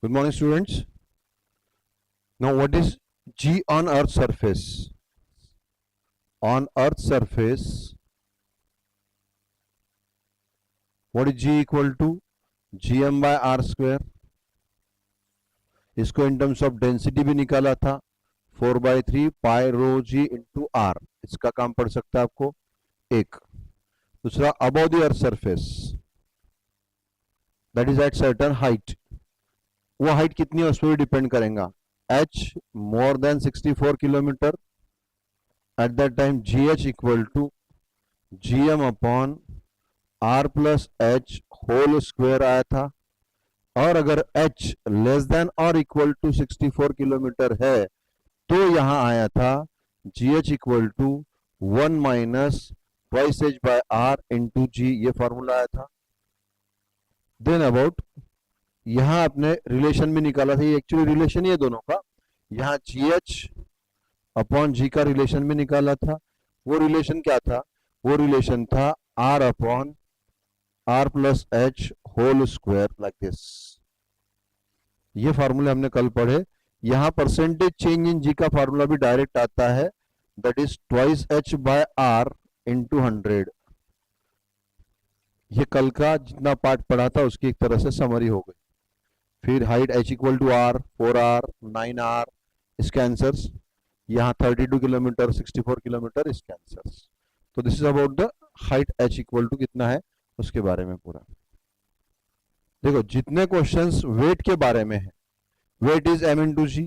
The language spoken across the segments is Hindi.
Good morning, students. Now, what is G on Earth's surface? On Earth's surface, what is G equal to? Gm by R square. इसको in terms of density भी निकाला था 4/3 pi rho G into R. इसका काम पड़ सकता है आपको एक. दूसरा above the earth surface, that is at certain height. वो हाइट कितनी है उस पर भी डिपेंड करेगा. H more than 64 kilometre. At that time GH equal to GM upon R plus H whole square आया था. और अगर H लेस देन और इक्वल टू 64 किलोमीटर है तो यहां आया था GH equal to 1 minus twice H by R into G. ये फॉर्मूला आया था. देन अबाउट यहां आपने रिलेशन भी निकाला था. ये एक्चुअली रिलेशन ही है दोनों का. यहां GH अपॉन G का रिलेशन भी निकाला था. वो रिलेशन क्या था? वो रिलेशन था R upon R plus H whole square like this. ये फार्मूले हमने कल पढ़े. यहां परसेंटेज चेंज इन G का फार्मूला भी डायरेक्ट आता है. That is twice H by R into 100. ये कल का जितना पार्ट पढ़ा था उसकी एक तरह से समरी हो गई. फिर height H equal to R, 4R, 9R, इसके आंसर्स. यहाँ 32 किलोमीटर, 64 किलोमीटर, इसके आंसर्स. तो this is about the height H equal to कितना है उसके बारे में पूरा. देखो जितने क्वेश्चंस वेट के बारे में है, weight is m into g.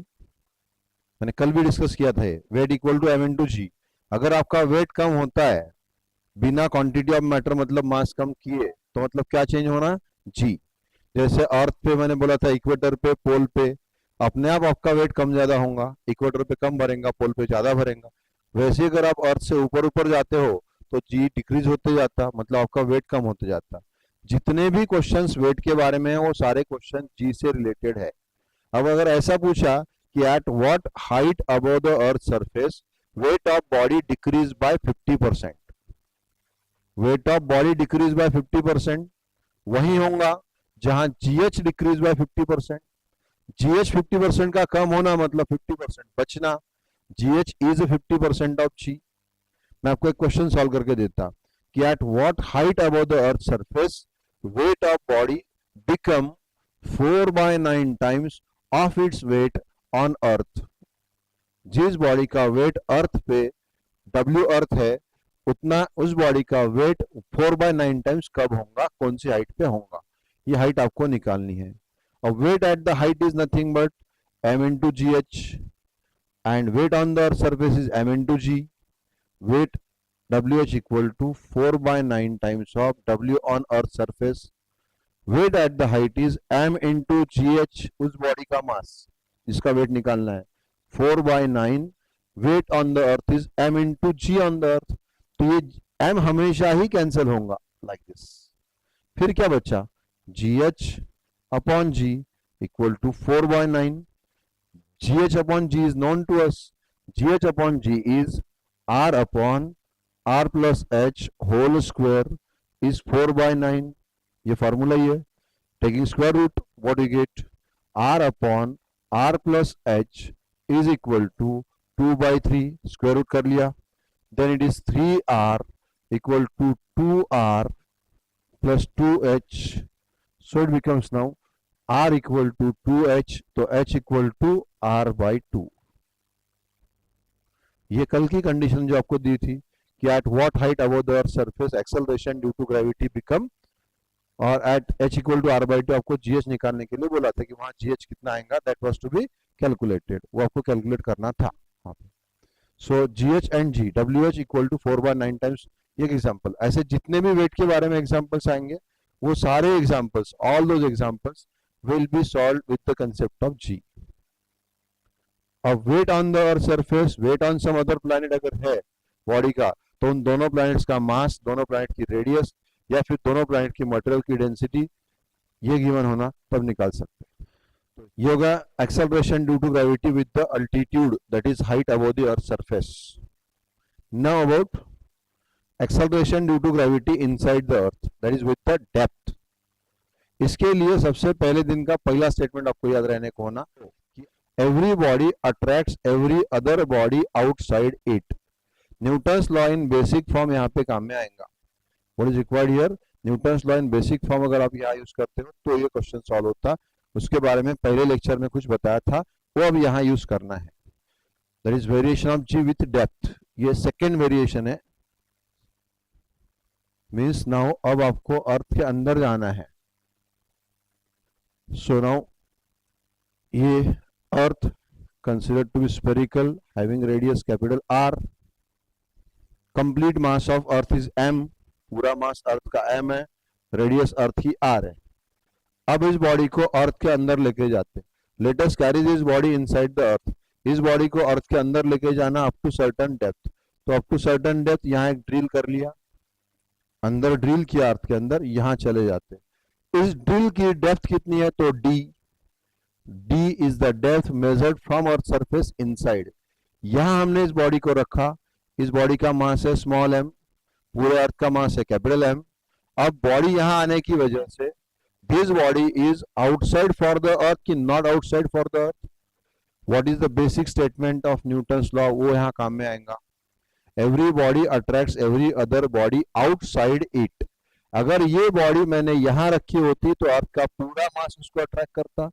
मैंने कल भी डिस्कस किया था. Weight equal to m into g. अगर आपका वेट कम होता है बिना क्वांटिटी ऑफ मैटर मतलब मास कम किए तो मतलब क्या चेंज होना? जी. जैसे अर्थ पे मैंने बोला था इक्वेटर पे, पोल पे अपने आप आपका वेट कम ज्यादा होगा. इक्वेटर पे कम भरेगा, पोल पे ज्यादा भरेगा. वैसे अगर आप अर्थ से ऊपर ऊपर जाते हो तो जी डिक्रीज होते जाता, मतलब आपका वेट कम होते जाता. जितने भी क्वेश्चंस वेट के बारे में है वो सारे क्वेश्चन जी से रिलेटेड है. अब अगर ऐसा पूछा कि at what height above the earth surface weight of body decrease by 50%, weight of body decrease by 50%, वही होगा जहां GH डिक्रीज बाय 50%. GH 50% का कम होना मतलब 50% बचना. GH is 50% of G. मैं आपको एक क्वेश्चन सॉल्व करके देता कि at what height above the earth surface weight of body become 4/9 times of its weight on earth. जिस बॉडी का वेट अर्थ पे W अर्थ है उतना उस बॉडी का वेट 4/9 टाइम्स कब होगा, कौन सी हाइट पे होगा. ये हाइट आपको निकालनी है. और weight at the height is nothing but m into GH and weight on the earth surface is m into G. Weight WH equal to 4/9 times of W on earth surface. Weight at the height is m into GH, उस बॉडी का मास जिसका वेट निकालना है 4/9. Weight on the earth is m into G on the earth. तो ये m हमेशा ही कैंसिल होगा लाइक दिस. फिर क्या बचा? GH upon G equal to 4/9. GH upon G is known to us. GH upon G is R upon R plus H whole square is 4/9. ये फार्मूला ही है. Taking square root, what you get? R upon R plus H is equal to 2/3. Square root कर लिया. Then it is 3R equal to 2R plus 2H. So it becomes now R equal to 2H, तो H equal to R by 2. ये कल की कंडीशन जो आपको दी थी कि at what height above the earth surface acceleration due to gravity become, और at H equal to R by 2 आपको GH निकालने के लिए बोला था कि वहां GH कितना आएगा, that was to be calculated. वो आपको कैलकुलेट करना था. So GH and G, WH equal to 4/9 times. ये एग्जाम्पल. ऐसे जितने भी वेट के बारे में एग्जाम्पल्स आएंगे वो सारे examples, all those examples will be solved with the concept of G. अब weight on the earth surface, weight on some other planet अगर है बॉडी का तो उन दोनों प्लैनेट्स का मास, दोनों प्लैनेट की रेडियस या फिर दोनों प्लैनेट की मटेरियल की डेंसिटी ये गिवन होना तब निकाल सकते हैं. ये होगा acceleration due to gravity with the altitude that is height above the earth surface. Now about acceleration due to gravity inside the earth, that is with the depth. इसके लिए सबसे पहले दिन का पहला स्टेटमेंट आपको याद रहने को होना कि every body attracts every other body outside it. Newton's law in basic form यहाँ पे काम में आएगा। What is required here? Newton's law in basic form अगर आप यहाँ यूज करते हो तो ये क्वेश्चन सॉल्व होता। उसके बारे में पहले लेक्चर में कुछ बताया था, वो अब यहाँ यूज करना है। That is variation of G with depth. ये सेकेंड वेरिएशन है। मीन्स नाउ अब आपको अर्थ के अंदर जाना है। सो नाउ ये अर्थ considered to be spherical having radius capital R, complete mass of earth is m, पूरा मास अर्थ का m है, रेडियस अर्थ की r है। अब इस बॉडी को अर्थ के अंदर लेके जाते। Let us carry this body inside the अर्थ। इस बॉडी को अर्थ के अंदर लेके जाना अप टू सर्टेन डेप्थ। तो अप टू सर्टेन डेप्थ यहाँ एक ड्रिल कर लिया, अंदर ड्रिल किया अर्थ के अंदर, यहाँ चले जाते। इस ड्रिल की डेप्थ कितनी है? तो d is the depth measured from earth surface inside। यहां हमने इस बॉडी को रखा। इस बॉडी का मास है स्मॉल m, पूरे अर्थ का मास है कैपिटल M। अब बॉडी यहां आने की वजह से this body is outside for the earth की not outside for the earth. What is the basic statement of Newton's law? वो यहां काम में आएगा। Every body attracts every other body outside it. अगर ये बॉडी मैंने यहां रखी होती तो अर्थ का पूरा मास उसको अट्रैक्ट करता।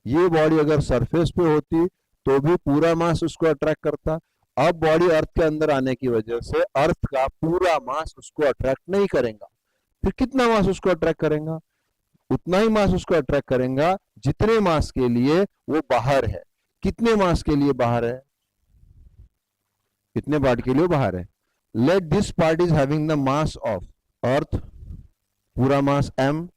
ये बॉडी अगर सरफेस पे होती तो भी पूरा मास उसको अट्रैक्ट करता। अब बॉडी अर्थ के अंदर आने की वजह से अर्थ का पूरा मास उसको अट्रैक्ट नहीं करेगा। फिर कितना मास उसको अट्रैक्ट करेगा? उतना ही मास उसको अट्रैक्ट करेगा जितने मास के लिए वो बाहर है। कितने मास के लिए बाहर है? कितने पार्ट के लिए बाहर है? Let this part is having the mass of earth, पूरा मास m।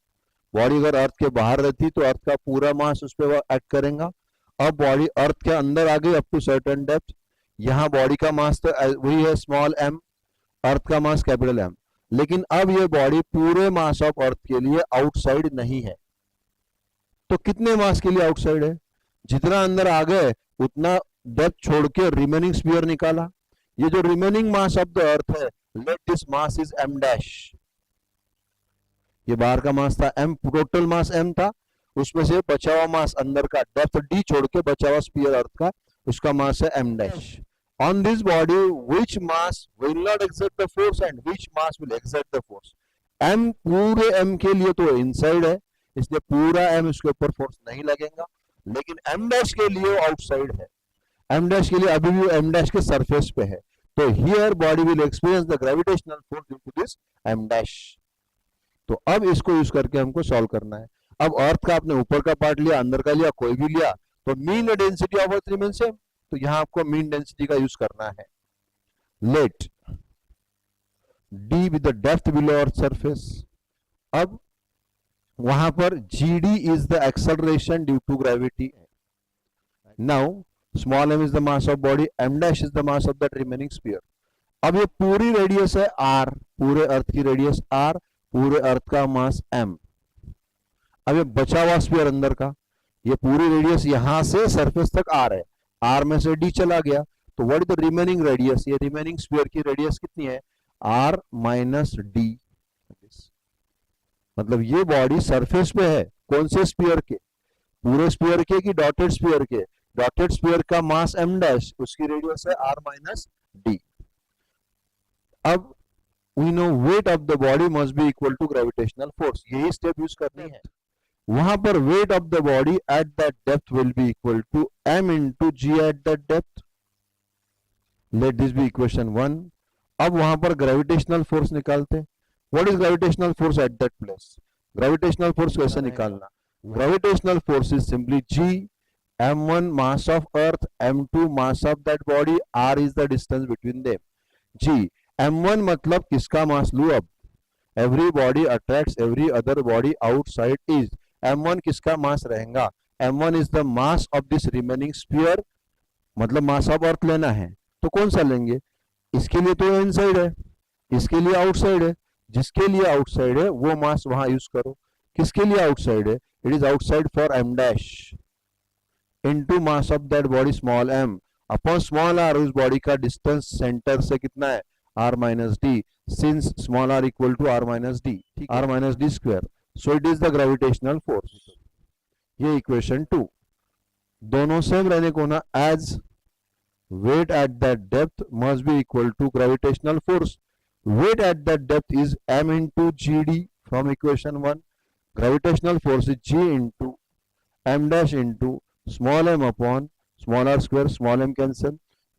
बॉडी अगर अर्थ के बाहर रहती तो अर्थ का पूरा मास उस पर एक्ट करेगा। अब बॉडी अर्थ के अंदर आ गई अप टू सर्टेन डेप्थ। यहाँ बॉडी का मास तो वही है स्मॉल m, अर्थ का मास कैपिटल M। लेकिन अब ये बॉडी पूरे मास ऑफ अर्थ के लिए आउटसाइड नहीं है। तो कितने मास के लिए आउटसाइड है? जितना अंदर आ गए उतना डेप्थ छोड़ के रिमेनिंग स्फीयर निकाला। ये जो remaining mass of the earth है, let this mass is m dash. ये बाहर का मास था m, टोटल मास m था, उसमें से बचा हुआ मास अंदर का डेप्थ d छोड़ के बचा हुआ स्फीयर अर्थ का, उसका मास है m dash. On this body which mass will not exert the force and which mass will exert the force? m पूरे m के लिए तो इनसाइड है, इसलिए पूरा m उसके ऊपर फोर्स नहीं लगेगा। लेकिन m डैश के लिए आउटसाइड है। m डैश के लिए अभी भी m डैश के सरफेस पे है। तो here body will experience the gravitational force due to this m dash. तो अब इसको यूज करके हमको सॉल्व करना है। अब अर्थ का आपने ऊपर का पार्ट लिया, अंदर का लिया, कोई भी लिया, तो mean density of earth remain same. तो यहां आपको मीन डेंसिटी का यूज करना है। Let d with the depth below earth surface. अब वहां पर gd is the acceleration due to gravity. Now small m is the mass of body, m dash is the mass of that remaining sphere. अब ये पूरी रेडियस है r, पूरे अर्थ की रेडियस r, पूरे अर्थ का मास m। अब ये बचा हुआ स्फीयर अंदर का, ये पूरी रेडियस यहां से सरफेस तक r है, r में से d चला गया, तो what is the remaining radius? ये रिमेनिंग स्फीयर की रेडियस कितनी है? r minus d। मतलब ये बॉडी सरफेस पे है, कौन से स्फीयर के? पूरे स्फीयर के कि डॉटेड स्फीयर के? डॉटेड स्फीयर का मास m डैश, उसकी रेडियस है r माइनस d। अब we know weight of the body must be equal to gravitational force। यही स्टेप यूज करनी है। वहां पर weight of the body at that depth will be equal to m into g at that depth। let this be equation 1। अब वहां पर ग्रेविटेशनल फोर्स निकालते। What is gravitational force at that place? Gravitational force कैसे निकालना? Gravitational force is simply g, m1 mass of earth, m2 mass of that body, r is the distance between them। g m1 मतलब किसका मास लू? अब every body attracts every other body outside is, m1 किसका मास रहेगा? m1 is the mass of this remaining sphere, मतलब मास ऑफ अर्थ लेना है, तो कौन सा लेंगे? इसके लिए तो इनसाइड है, इसके लिए आउटसाइड है। जिसके लिए आउटसाइड है वो मास वहां यूज करो। किसके लिए आउटसाइड है? It is outside for m dash into mass of that body small m upon small r। उस बॉडी का डिस्टेंस सेंटर से कितना है? r minus D, since small r equal to r minus D, r minus D square. So it is the gravitational force. ये इक्वेशन 2। दोनों सेम रहने को ना, as weight at that depth must be equal to gravitational force. Weight at that depth is m into gd from equation 1. Gravitational force is g into m dash into small m upon small r square, small m cancel.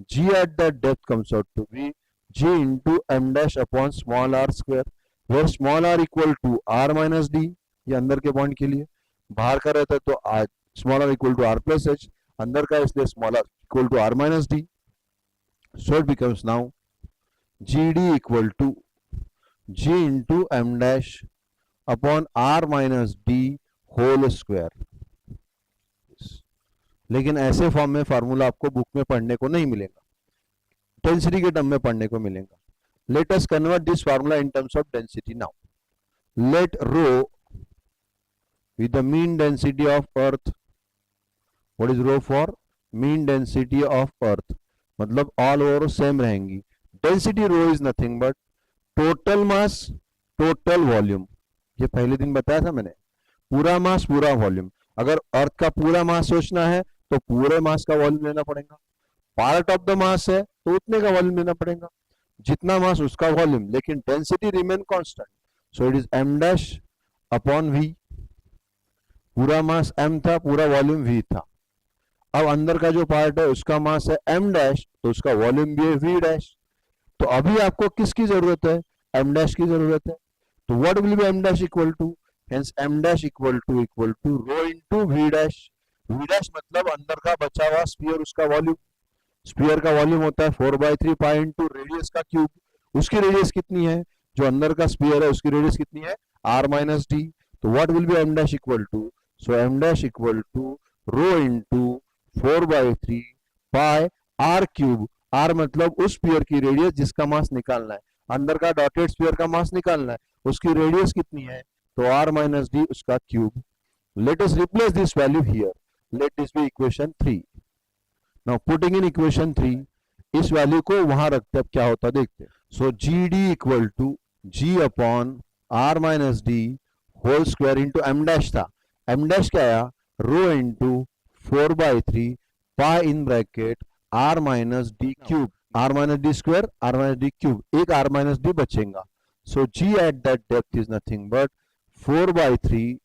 G at that depth comes out to be g into m dash upon small r square, where small r equal to r minus d. ये अंदर के पॉइंट के लिए, बाहर का रहता है तो small r equal to r plus h, अंदर का इसलिए small r equal to r minus d. So it becomes now gd equal to g into m dash upon r minus d whole square. लेकिन ऐसे फॉर्म में फार्मूला आपको बुक में पढ़ने को नहीं मिलेगा, डेंसिटी के टर्म में पढ़ने को मिलेगा. Let us convert this formula in terms of density now. Let rho with the mean density of earth. What is rho for? Mean density of earth. मतलब all over same रहेंगी. Density rho is nothing but total mass, total volume. ये पहले दिन बताया था मैंने, पूरा मास पूरा वॉल्यूम. अगर अर्थ का पूरा मास सोचना है तो पूरे मास का वॉल्यूम लेना पड़ेगा. पार्ट ऑफ द मास है तो उतने का वॉल्यूम लेना पड़ेगा, जितना मास उसका वॉल्यूम, लेकिन density remain constant. So it is m dash upon v. पूरा मास m था, पूरा वॉल्यूम v था. अब अंदर का जो पार्ट है उसका मास है m डैश, तो उसका वॉल्यूम भी है v डैश. तो अभी आपको किसकी जरूरत है? m डैश की जरूरत है. तो what will be m dash equal to? Hence m dash equal to rho into v dash. v dash मतलब अंदर का बचा हुआ स्फीयर, उसका वॉल्यूम. स्फीयर का वॉल्यूम होता है 4/3 पाई इनटू रेडियस का क्यूब. उसकी रेडियस कितनी है? जो अंदर का स्फीयर है उसकी रेडियस कितनी है? r minus D. तो what will be m dash equal to? So m dash equal to rho into 4/3 pi r cube. r मतलब उस स्फीयर की रेडियस जिसका मास निकालना है, अंदर का डॉटेड स्फीयर का मास निकालना है, उसकी रेडियस कितनी है? तो r minus d उसका cube. Let us replace this value here. Let this be equation 3. Now putting in equation 3, इस वैल्यू को वहां रखते, अब क्या होता देखते हैं. So gd equal to g upon r minus d whole square into m dash था. m डैश क्या आया? Rho into 4/3 pi in bracket r minus d cube. r minus D square, r minus d cube, एक r माइनस डी बचेगा. So g at that depth is nothing but 4/3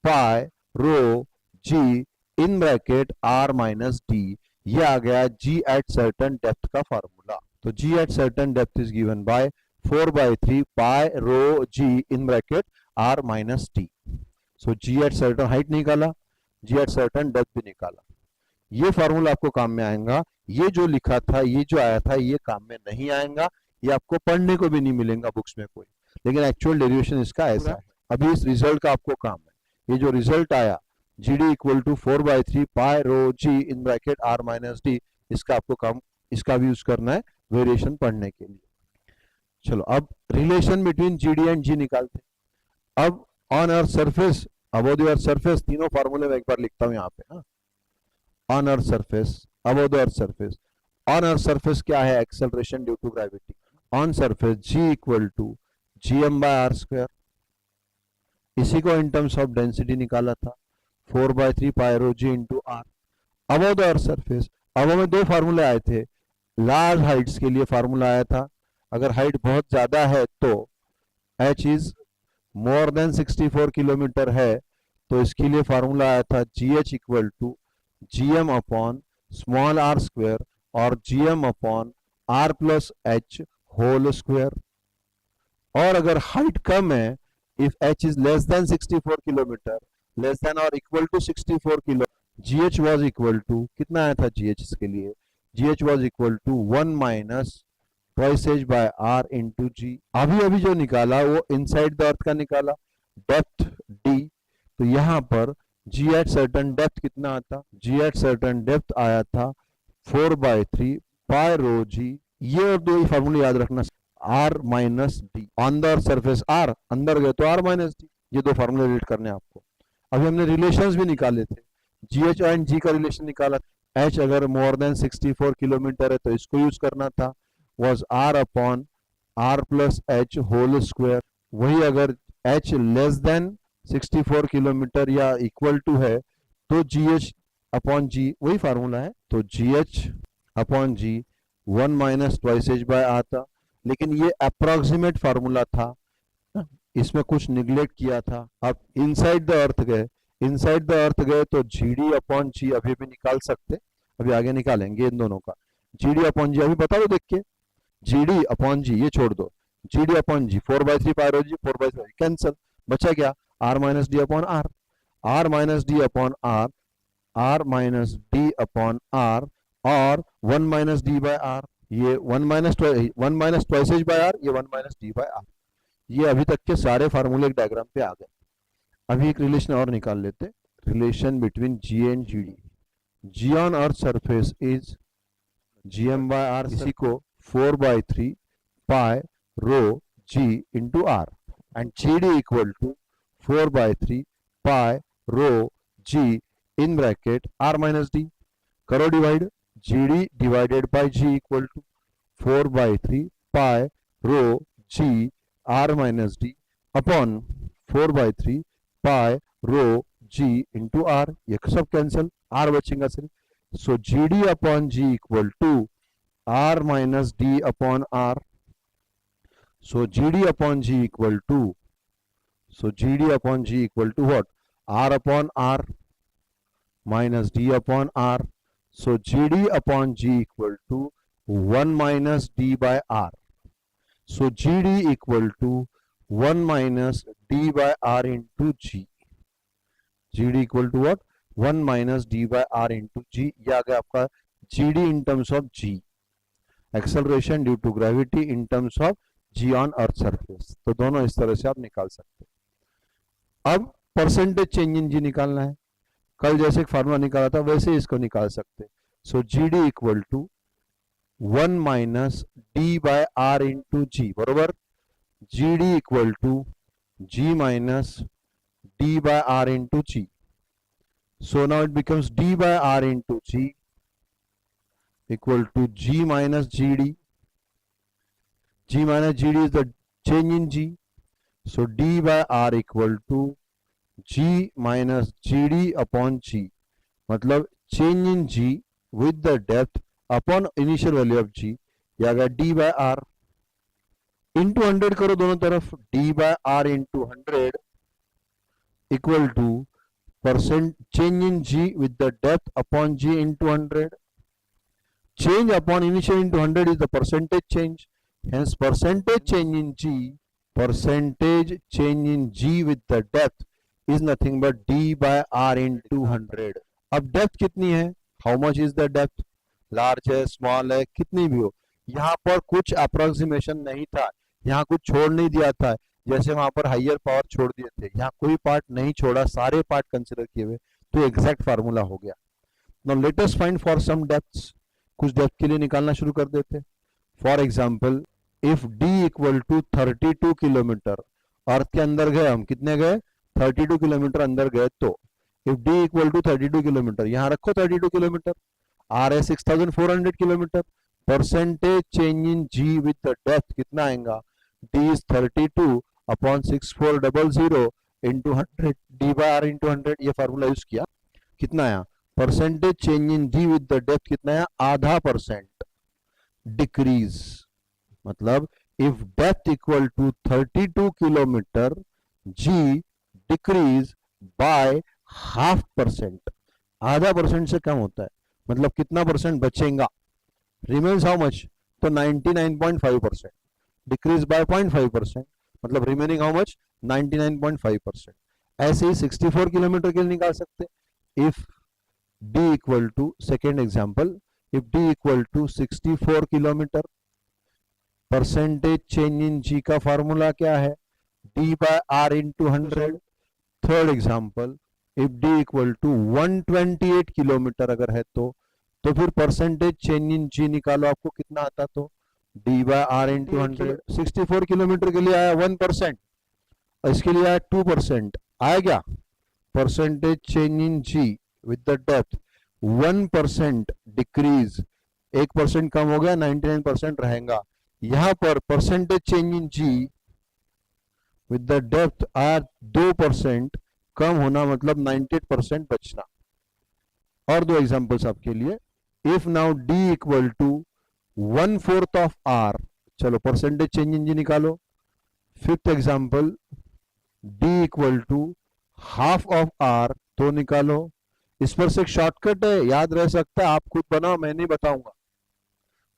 pi rho g in bracket r minus D. ये आ गया g एट सर्टेन डेप्थ का फार्मूला. तो g at certain depth is given by 4/3 pi rho g in bracket r minus D. So G at certain height निकाला, जी एट सर्टन डेप्थ भी निकाला. ये फार्मूला आपको काम में आएगा. ये जो लिखा था, ये जो आया था, ये काम में नहीं आएगा. ये आपको पढ़ने को भी नहीं मिलेगा बुक्स में कोई, लेकिन एक्चुअल डेरिवेशन इसका ऐसा है. अभी इस रिजल्ट का आपको काम है. ये जो रिजल्ट आया G D equal to 4/3 pi rho G in bracket R minus D, इसका आपको काम, इसका भी यूज करना है वेरिएशन पढ़ने के लिए. चलो अब relation between g d and g निकालते हैं. अब on earth surface, above the earth surface, तीनों फार्मूले में एक बार लिखता हूं यहाँ पे. हाँ, on earth surface, above the earth surface. On earth surface क्या है? Acceleration due to gravity. On surface g equal to gm by R square. इसी को इन टर्म्स ऑफ डेंसिटी निकाला था, 4/3 pi rho g into R. Above the earth surface, above में दो फार्मूले आए थे. लार्ज हाइट्स के लिए फार्मूला आया था, अगर हाइट बहुत ज्यादा है तो h is more than 64 kilometre है, तो इसके लिए फार्मूला आया था GH equal to GM upon small r square और GM अपॉन r plus h whole square. और अगर हाइट कम है, if h is less than 64 kilometre, less than और equal to 64 kilo, GH was equal to, कितना आया था GH इसके लिए? GH was equal to 1 minus twice h by r into जी. अभी जो निकाला वो इनसाइड द अर्थ का निकाला, डेप्थ d. तो यहाँ पर g एट सर्टेन डेप्थ कितना आता? g एट सर्टेन डेप्थ आया था 4/3 पाई रो जी. ये और दो ही फार्मूले याद रखना, r minus D. On the earth surface r, अंदर गए तो r माइनस डी. ये दो फार्मूले रिलेट करने आपको. अभी हमने रिलेशंस भी निकाले थे, GH एंड g का रिलेशन निकाला. h अगर मोर देन 64 किलोमीटर है तो इसको यूज करना था, was r upon r plus h whole square. वही अगर h less than 64 किलोमीटर या इक्वल टू है, तो GH अपॉन जी वही फार्मूला है, तो GH upon G 1 minus twice H by R था, लेकिन ये अप्रोक्सीमेट फार्मूला था, इसमें कुछ निगलेक्ट किया था। अब इनसाइड द अर्थ गए, इनसाइड द अर्थ गए तो GD अपॉन जी अभी भी निकाल सकते, अभी आगे निकालेंगे इन दोनों का। GD अपॉन जी अभी बता दो, देख के GD अपॉन जी ये छोड़ दो, GD upon G 4/3 pi rho G, 4/3 cancel, बचा क्या R minus D upon R, R minus D upon R, R minus D upon R, और 1 माइनस डी बाय आर, ये 1 minus twice H by R, ये 1 माइनस डी बाय आर। ये अभी तक के सारे फार्मूले एक डायग्राम पे आ गए। अभी एक रिलेशन और निकाल लेते, relation between G and GD। G on earth surface is GM by R, इसी को 4/3 pi rho G into R, and GD equal to 4/3 pi rho G in bracket R minus d. करो divide, GD divided by G equal to 4/3 pi rho G R minus D upon 4/3 pi rho G into R, ये सब कैंसिल, R बचेगा सिर्फ। So GD upon G equal to R minus D upon R। So GD upon G equal to, so GD upon G equal to what? R upon R minus D upon R. So GD upon G equal to 1 minus D by R. So GD equal to 1 minus D by R into G. GD equal to what? 1 minus D by R into G. ये आ गया आपका GD in terms of G. Acceleration due to gravity in terms of G on earth surface। तो दोनों इस तरह से आप निकाल सकते हैं। अब परसेंटेज चेंज इन जी निकालना है, कल जैसे एक फार्मूला निकाला था वैसे इसको निकाल सकते हैं। So GD equal to 1 minus D by R into g, बरोबर GD equal to G minus D by R into g. So now it becomes d by R into g equal to G minus GD. G minus GD is the change in G. So D by R equal to G minus GD upon G. मतलब change in G with the depth upon initial value of G, ये आ गया D by R into 100 करो दोनों तरफ, D by R into 100 equal to percent change in G with the depth upon G into 100. Change upon initial into 100 is the percentage change. Hence percentage change in G, percentage change in G with the depth is nothing but D by R into 100. अब डेप्थ कितनी है, how much is the depth, large है स्मॉल है कितनी भी हो, यहाँ पर कुछ अप्रोक्सीमेशन नहीं था, यहाँ कुछ छोड़ नहीं दिया था, जैसे वहां पर हाइयर पावर छोड़ दिए थे, यहाँ कोई पार्ट नहीं छोड़ा, सारे पार्ट कंसिडर किए हुए, तो एग्जैक्ट फार्मूला हो गया। Now let us find for some depths, कुछ डेप्थ के लिए निकालना शुरू कर देते। For example if D equal to 32 kilometre, अर्थ के अंदर गए हम, कितने गए 32 किलोमीटर अंदर गए, तो if D equal to 32 kilometre, यहाँ रखो 32 किलोमीटर, R है 6400 kilometre, percentage change in G with the depth कितना आएगा, D is 32 upon 6400 into 100, D by R into 100, ये फार्मूला यूज किया, कितना आया, percentage change in G with the depth कितना आया, आधा परसेंट डिक्रीज, मतलब if depth equal to 32 kilometre G decrease by 0.5%, आधा परसेंट से कम होता है, मतलब कितना परसेंट बचेगा, रिमेन्स हाउ मच, तो 99.5%, डिक्रीज बाय 0.5%, मतलब रिमेनिंग हाउ मच 99.5%। ऐसे ही 64 किलोमीटर के लिए निकाल सकते, if D equal to, second example, if D equal to 64 kilometre, percentage change in G का फॉर्मूला क्या है, D by R into 100। Third example if D equal to 128 kilometre अगर है तो फिर परसेंटेज चेंज इन G निकालो, आपको कितना आता, तो D by R into 100। 64 kilometre के लिए आया 1%, इसके लिए आया 2%, आया क्या, percentage change in G with the depth 1% decrease, 1% कम हो गया, 99% रहेगा। यहां पर percentage change in G with the depth are 2% कम होना मतलब 98% बचना। और दो एग्जांपल्स आपके लिए। If now d equal to 1/4 of r, चलो परसेंटेज चेंज इन जी निकालो। Fifth example d equal to half of r, तो निकालो। इस पर से एक शॉर्टकट है, याद रह सकता है, आप खुद बनाओ, मैं नहीं बताऊंगा।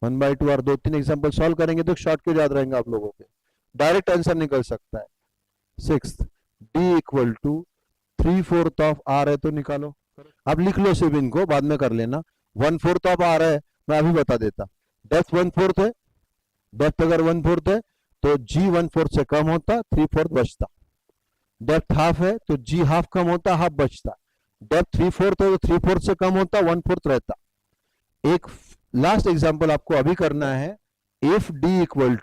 1/2 r, 2-3 एग्जांपल सॉल्व करेंगे तो शॉर्टकट याद रहेंगे आप लोगों के, डायरेक्ट आंसर निकल सकता है। Sixth, d equal to 3/4 of r है, तो निकालो। अब लिख लो सिर्फ इनको, बाद में कर लेना। 1/4 ऑफ r है, मैं अभी बता देता। डेप्थ 1/4 है, डेप्थ अगर 1/4 है तो g 1/4 से कम होता, 3/4 बचता। डेप्थ हाफ है तो g हाफ कम होता, हाफ बचता। डेप्थ 3/4 है तो 3/4 से कम होता, 1/4 रहता। एक लास्ट एग्जांपल आपको अभी करना है। If d equal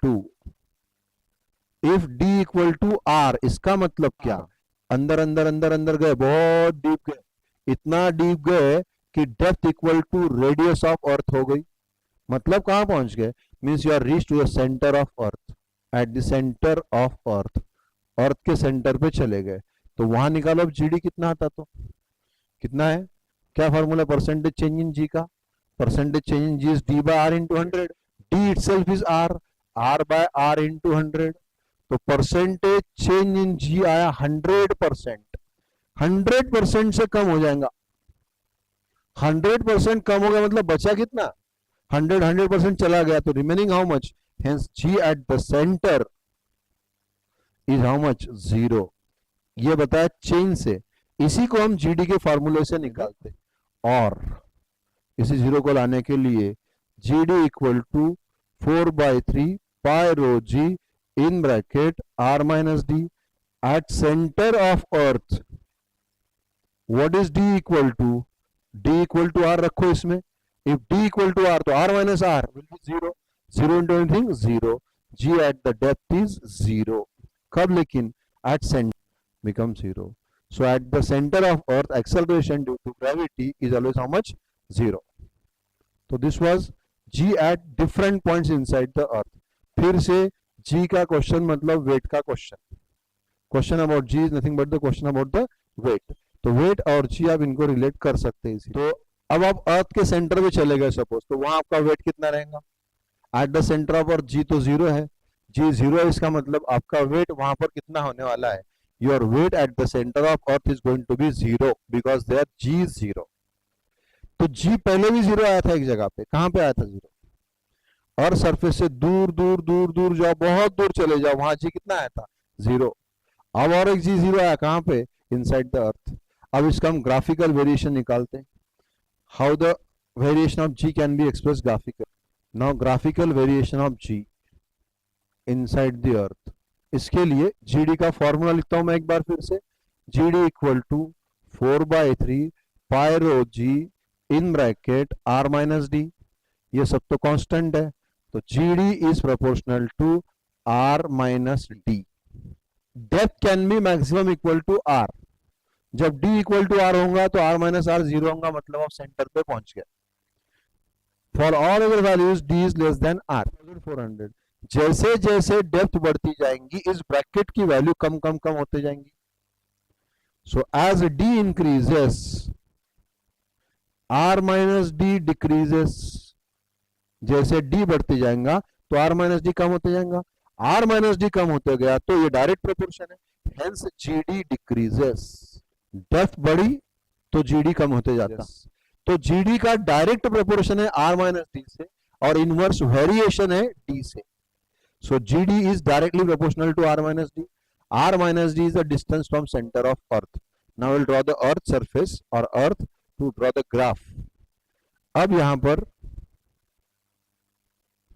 to r, इसका मतलब क्या? अंदर अंदर अंदर अंदर गए, बहुत डीप गए, इतना डीप गए कि depth equal to radius of earth हो गई। मतलब कहां पहुंच गए? Means you are reach to the centre of earth, at the centre of earth, earth के सेंटर पे चले गए। तो वहां निकालो अब जीडी कितना आता, तो कितना है? क्या formula percentage change in G का? Percentage change in G is D by R into 100। D itself is R, R by R into 100। तो परसेंटेज चेंज इन जी आया 100%। 100% से कम हो जाएगा। 100% कम हो गया मतलब बचा कितना? 100% चला गया, तो remaining how much? Hence G at the centre is how much? 0। ये बताया चेंज से। इसी को हम जीडी के फॉर्मूले से निकालते, और इसी 0 को लाने के लिए G D equal to 4/3 pi rho G in bracket r minus D at centre of earth. What is d equal to? d equal to r रखो इसमें। If d equal to r, तो r minus r will be 0। 0 into anything 0। g at the depth is 0। कब लेकिन? At centre become 0। So at the center of earth, acceleration due to gravity is always how much? 0. So this was g at different points inside the earth. फिर से g का क्वेश्चन मतलब वेट का question. Question about g is nothing but the question about the weight. तो वेट और g आप इनको रिलेट कर सकते हैं इसी। तो अब आप अर्थ के सेंटर पे चले गए सपोज, तो वहां आपका वेट कितना रहेगा? Eight the centre of earth g तो 0 है, g 0 है, इसका मतलब आपका वेट वहां पर कितना होने वाला है? Your weight at the center of earth is going to be 0 because there g is 0. तो g पहले भी 0 आया था एक जगह पे, कहां पे आया था 0? और सरफेस से दूर दूर दूर दूर जाओ, बहुत दूर चले जाओ, वहां g कितना आया था? 0। अब और एक g 0 आया, कहां पे? इनसाइड द अर्थ। अब इसका हम ग्राफिकल वेरिएशन निकालते हैं। How the variation of g can be express graphical. Now graphical variation of g inside the अर्थ। इसके लिए जीडी का फॉर्मूला लिखता हूं मैं एक बार फिर से। G D equal to 4/3 pi rho G in bracket r minus D. ये सब तो कांस्टेंट है, तो G D is proportional to r minus D. Depth can be maximum equal to r। जब d इक्वल टू r होगा तो r माइनस r 0 होगा, मतलब आप सेंटर पे पहुंच गए। For all other values d is less then r। 400। जैसे जैसे डेप्थ बढ़ती जाएंगी इस ब्रैकेट की वैल्यू कम कम कम होते जाएंगी। So as d increases r minus D decreases. जैसे d बढ़ते जाएगा तो r माइनस डी कम होते जाएगा, r माइनस डी कम होते गया तो ये डायरेक्ट प्रोपोर्शन है, हेंस जीडी डिक्रीजेस। डेप्थ बढ़ी तो जीडी कम होते जाता। तो जीडी का डायरेक्ट प्रोपोर्शन है r माइनस डी से, और इनवर्स वेरिएशन है d से। So GD is directly proportional to R minus D. R minus D is the distance from center of Earth. Now we'll draw the Earth surface or Earth to draw the graph. अब यहां पर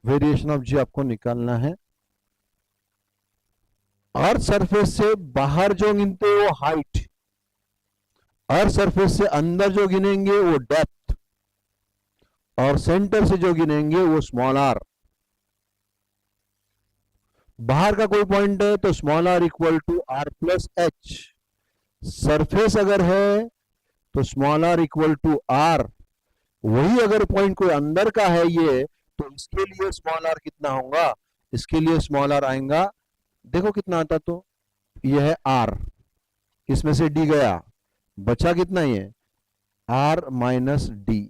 वेरिएशन ऑफ G आपको निकालना है। अर्थ सरफेस से बाहर जो गिनते वो हाइट, अर्थ सरफेस से अंदर जो गिनेंगे वो डेप्थ, और सेंटर से जो गिनेंगे वो स्मॉल आर। बाहर का कोई पॉइंट है तो small R equal to R plus H. Surface अगर है तो small R equal to R. वही अगर पॉइंट कोई अंदर का है ये, तो इसके लिए स्मॉल आर कितना होगा? इसके लिए स्मॉल आर आएगा, देखो कितना आता, तो ये है आर, इसमें से डी गया, बचा कितना ये आर माइनस डी।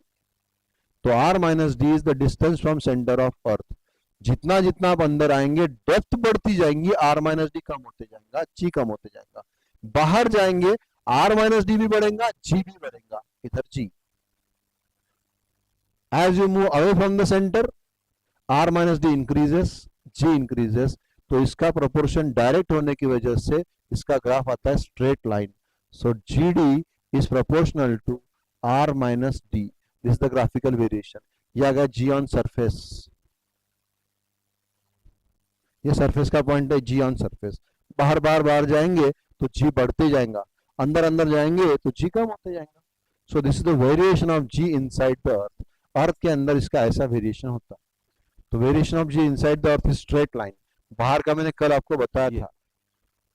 तो R minus D is the distance from centre of earth. जितना जितना आप अंदर आएंगे डेप्थ बढ़ती जाएंगी, आर माइनस डी कम होते जाएगा, जी कम होते जाएगा। बाहर जाएंगे आर माइनस डी भी बढ़ेगा, जी भी बढ़ेगा, इधर g. As you move away from the centre R minus d increases, g increases. तो इसका प्रोपोर्शन डायरेक्ट होने की वजह से इसका ग्राफ आता है straight line. So G D is proportional to are minus D. This is the graphical variation. ये आ गया जी ऑन सरफेस, ये सरफेस का पॉइंट है जी ऑन सरफेस। बाहर बाहर बाहर जाएंगे तो जी बढ़ते जाएगा, अंदर अंदर जाएंगे तो जी कम होते जाएगा। So this is the variation of g inside the earth. Earth के अंदर इसका ऐसा वेरिएशन होता है। तो variation of g inside the earth is straight line. बाहर का मैंने कल आपको बताया था।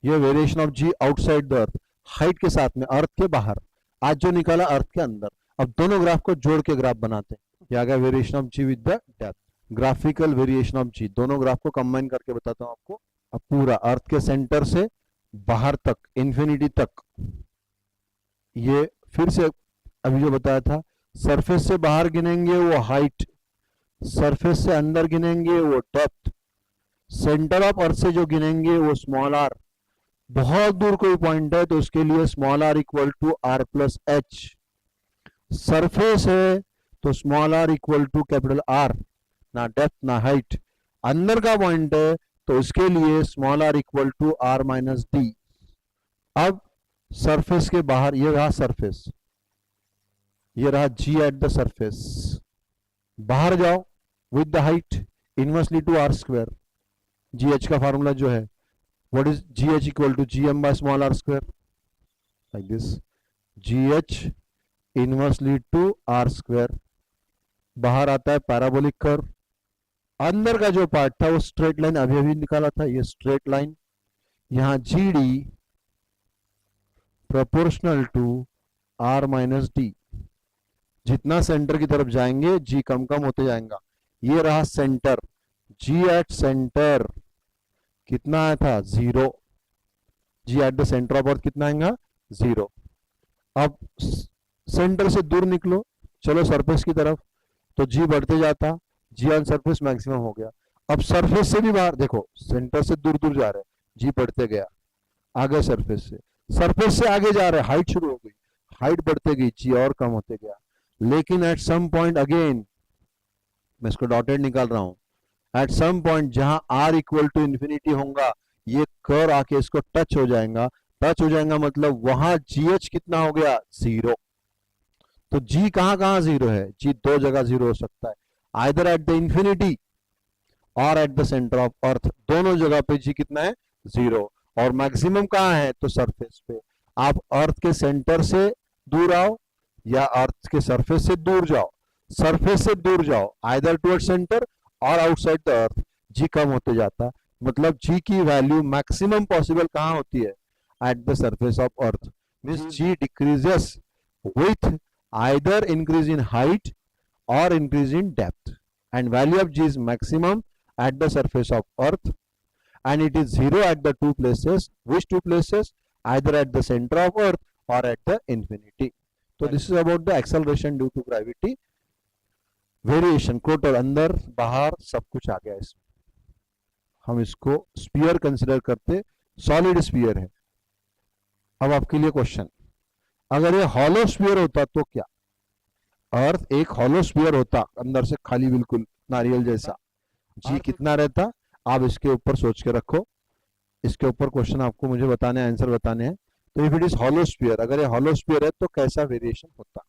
ये variation of g outside the earth, height के साथ में, अर्थ के बाहर। आज जो निकाला अर्थ के अंदर। अब दोनों ग्राफ को जोड़ के ग्राफ बनाते हैं। ये आ गया variation of g with the depth, graphical variation of g. दोनों ग्राफ को कंबाइन करके बताता हूं आपको। अब पूरा अर्थ के सेंटर से बाहर तक, इंफिनिटी तक, ये फिर से अभी जो बताया था, सरफेस से बाहर गिनेंगे वो हाइट, सरफेस से अंदर गिनेंगे वो डेप्थ, सेंटर ऑफ अर्थ से जो गिनेंगे वो स्मॉल आर। बहुत दूर कोई पॉइंट है तो उसके लिए small R equal to R plus H. Surface है तो small R equal to capital R, ना डेप्थ ना हाइट। अंदर का पॉइंट है तो इसके लिए small R equal to are minus D. अब सरफेस के बाहर ये रहा सरफेस, ये रहा जी एट द सरफेस। बाहर जाओ with the height inversely to R square. G H का फॉर्मूला जो है, what is G H equal to G M by small R square, like this. G H inversely to R square. बाहर आता है पैराबोलिक कर्व। अंदर का जो पार्ट था वो स्ट्रेट लाइन अभी अभी निकाला था, ये स्ट्रेट लाइन। यहां g d proportional to are minus d. जितना सेंटर की तरफ जाएंगे जी कम कम होते जाएगा। ये रहा सेंटर, जी एट सेंटर कितना आया था, 0। G at the centre of earth कितना आएगा, 0। अब सेंटर से दूर निकलो, चलो सरफेस की तरफ, तो जी बढ़ते जाता, जी ऑन सरफेस मैक्सिमम हो गया। अब सरफेस से भी बाहर देखो, सेंटर से दूर दूर जा रहे, जी बढ़ते गया, आगे सरफेस से आगे जा रहे, हाइट शुरू हो गई, हाइट बढ़ते गई, जी और कम होते गया। लेकिन एट सम पॉइंट अगेन, मैं इसको डॉटेड निकाल रहा हूं, एट सम पॉइंट जहां आर इक्वल टू इंफिनिटी होगा, ये कर्व आके इसको टच हो जाएगा। टच हो जाएगा मतलब वहां जीएच कितना हो गया, 0। तो जी कहां कहां 0 है, जी दो जगह 0 हो सकता है, आइदर एट द इंफिनिटी और एट द सेंटर ऑफ अर्थ। दोनों जगह पे जी कितना है, 0। और मैक्सिमम कहां है, तो सरफेस पे। आप अर्थ के सेंटर से दूर आओ या अर्थ के सरफेस से दूर जाओ, सरफेस से दूर जाओ, आइदर टुवर्ड सेंटर और आउटसाइड द अर्थ, जी कम होते जाता। मतलब जी की वैल्यू मैक्सिमम पॉसिबल कहां होती है, at the surface of earth. Means g decreases with either increase in height or increase in depth, and value of g is maximum at the surface of earth, and it is 0 at the two places. Which two places? Either at the center of earth or at the infinity. So this is about the acceleration due to gravity variation. Total अंदर बाहर सब कुछ आ गया इसमें। हम इसको स्पीयर कंसिडर करते, सॉलिड स्पीयर है। अब आपके लिए क्वेश्चन, अगर ये हॉलो स्फीयर होता तो क्या, अर्थ एक हॉलो स्फीयर होता, अंदर से खाली बिल्कुल नारियल जैसा, जी कितना रहता, आप इसके ऊपर सोच के रखो। इसके ऊपर क्वेश्चन आपको मुझे बताने, आंसर बताने हैं। तो if it is hollow sphere, अगर ये हॉलो स्फीयर है तो कैसा वेरिएशन होता।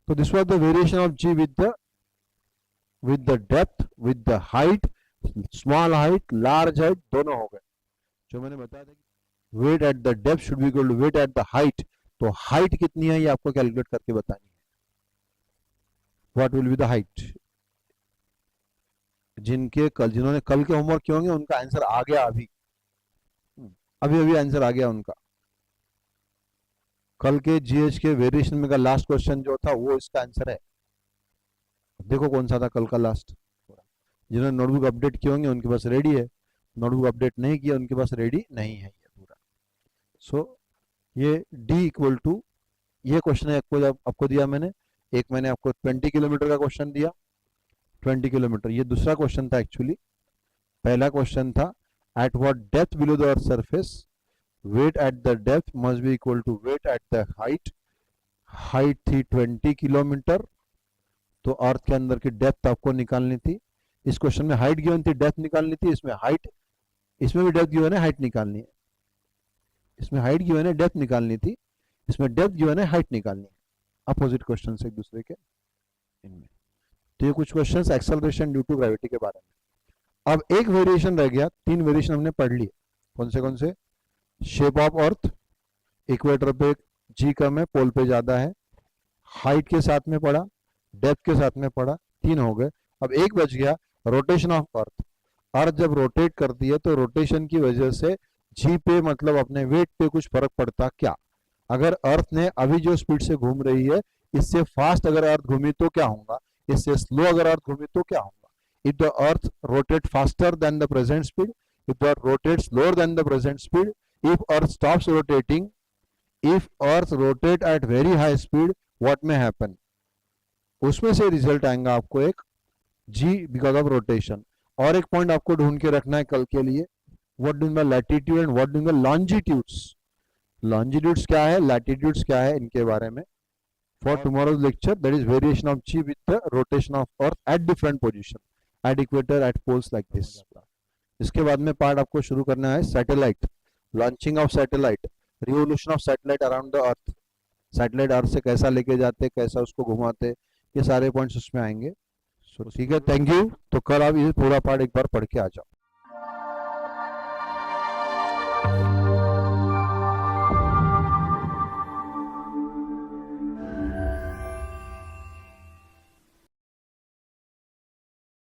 तो this was the variation of g with the depth, with the height, small height, large height, दोनों हो गए। जो मैंने बताया था कि weight at the depth should be equal to weight at the height. तो हाइट कितनी है ये आपको कैलकुलेट करके बतानी है। What will be the height. जिन्होंने कल के होमवर्क किए होंगे उनका आंसर आ गया, अभी अभी आंसर आ गया उनका। कल के जीएच के वेरिएशन में का लास्ट क्वेश्चन जो था वो इसका आंसर है। देखो कौन सा था कल का लास्ट। जिन्होंने नोटबुक अपडेट किए होंगे उनके पास रेडी है, नोटबुक अपडेट नहीं किया उनके पास रेडी नहीं है ये पूरा। सो ये d इक्वल टू, ये क्वेश्चन है आपको दिया मैंने, एक मैंने आपको 20 किलोमीटर का क्वेश्चन दिया, 20 किलोमीटर, ये दूसरा क्वेश्चन था एक्चुअली। पहला क्वेश्चन था at what depth below the earth surface weight at the depth must be equal to weight at the height, height थी 20 किलोमीटर, तो अर्थ के अंदर की डेप्थ आपको निकालनी थी। इस क्वेश्चन में हाइट गिवन थी, डेप्थ निकालनी थी, इसमें हाइट, इसमें भी डेप्थ गिवन है, हाइट निकालनी है। इसमें हाइट गिवन है, डेप्थ निकालनी थी, इसमें डेप्थ गिवन है, हाइट निकालनी है। अपोजिट क्वेश्चन एक दूसरे के इनमें। तो ये कुछ questions acceleration due to gravity के बारे में। अब एक वेरिएशन रह गया, 3 वेरिएशन हमने पढ़ लिए। कौन से? शेप ऑफ अर्थ, इक्वेटर पे जी कम है, पोल पे ज्यादा है, हाइट के साथ में पढ़ा, डेप्थ के साथ में पढ़ा, 3 हो गए। अब एक बच गया, रोटेशन ऑफ अर्थ। अर्थ जब रोटेट करती है तो रोटेशन की वजह से जी पे, मतलब अपने वेट पे कुछ फर्क पड़ता क्या? अगर अर्थ ने अभी जो स्पीड से घूम रही है, इससे फास्ट अगर अर्थ घूमी तो क्या होगा, इससे स्लो अगर अर्थ घूमी तो क्या होगा? If the earth rotate faster than the present speed, if the earth rotate slower then the present speed, if earth stops rotating, if earth rotate at very high speed, what may happen? उसमें से रिजल्ट आएगा आपको एक जी बिकॉज ऑफ रोटेशन। और एक पॉइंट आपको ढूंढ के रखना है कल के लिए, what do the latitude and what do the longitudes. Longitudes क्या है, लैटिट्यूड्स क्या है, इनके बारे में for tomorrow's lecture, that is variation of g with the rotation of earth at different position, at equator, at poles like this. इसके बाद में पार्ट आपको शुरू करना है satellite, launching of satellite, revolution of satellite around the earth, satellite earth से कैसा लेके जाते, कैसा उसको घुमाते, ये सारे पॉइंट्स उसमें आएंगे। ठीक है, थैंक यू। तो कल आप ये पूरा पार्ट एक बार पढ़ के आ जाओ।